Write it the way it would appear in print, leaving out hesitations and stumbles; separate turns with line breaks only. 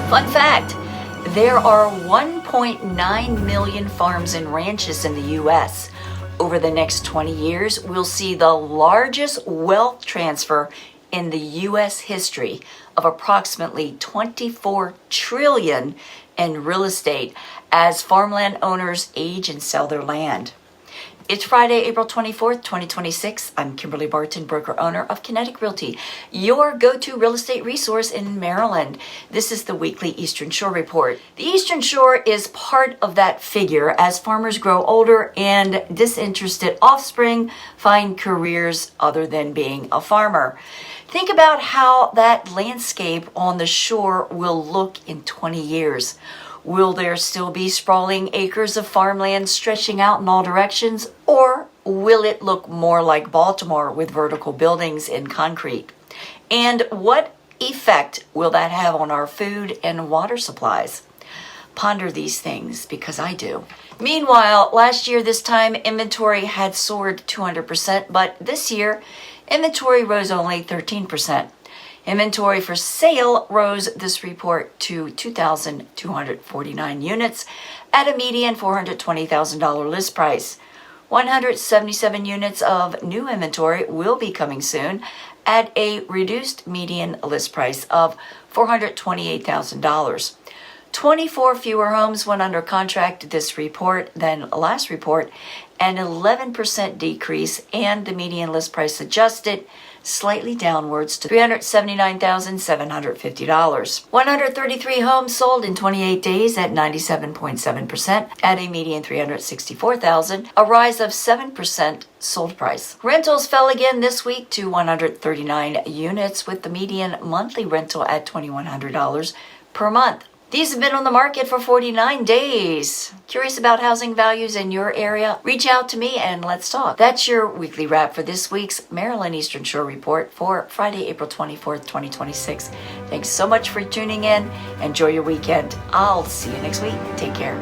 Fun fact, there are 1.9 million farms and ranches in the U.S. Over the next 20 years, we'll see the largest wealth transfer in the U.S. history of approximately $24 trillion in real estate as farmland owners age and sell their land. It's Friday, April 24th, 2026. I'm Kimberly Barton, broker owner of Kinetic Realty, your go-to real estate resource in Maryland. This is the weekly Eastern Shore Report. The Eastern Shore is part of that figure as farmers grow older and disinterested offspring find careers other than being a farmer. Think about how that landscape on the shore will look in 20 years. Will there still be sprawling acres of farmland stretching out in all directions, or will it look more like Baltimore with vertical buildings in concrete? And what effect will that have on our food and water supplies? Ponder these things because I do. Meanwhile, last year this time inventory had soared 200%, but this year inventory rose only 13%. Inventory for sale rose this report to 2,249 units at a median $420,000 list price. 177 units of new inventory will be coming soon at a reduced median list price of $428,000. 24 fewer homes went under contract this report than last report, an 11% decrease, and the median list price adjusted slightly downwards to $379,750. 133 homes sold in 28 days at 97.7% at a median $364,000, a rise of 7% sold price. Rentals fell again this week to 139 units with the median monthly rental at $2,100 per month. These have been on the market for 49 days. Curious about housing values in your area? Reach out to me and let's talk. That's your weekly wrap for this week's Maryland Eastern Shore Report for Friday, April 24th, 2026. Thanks so much for tuning in. Enjoy your weekend. I'll see you next week. Take care.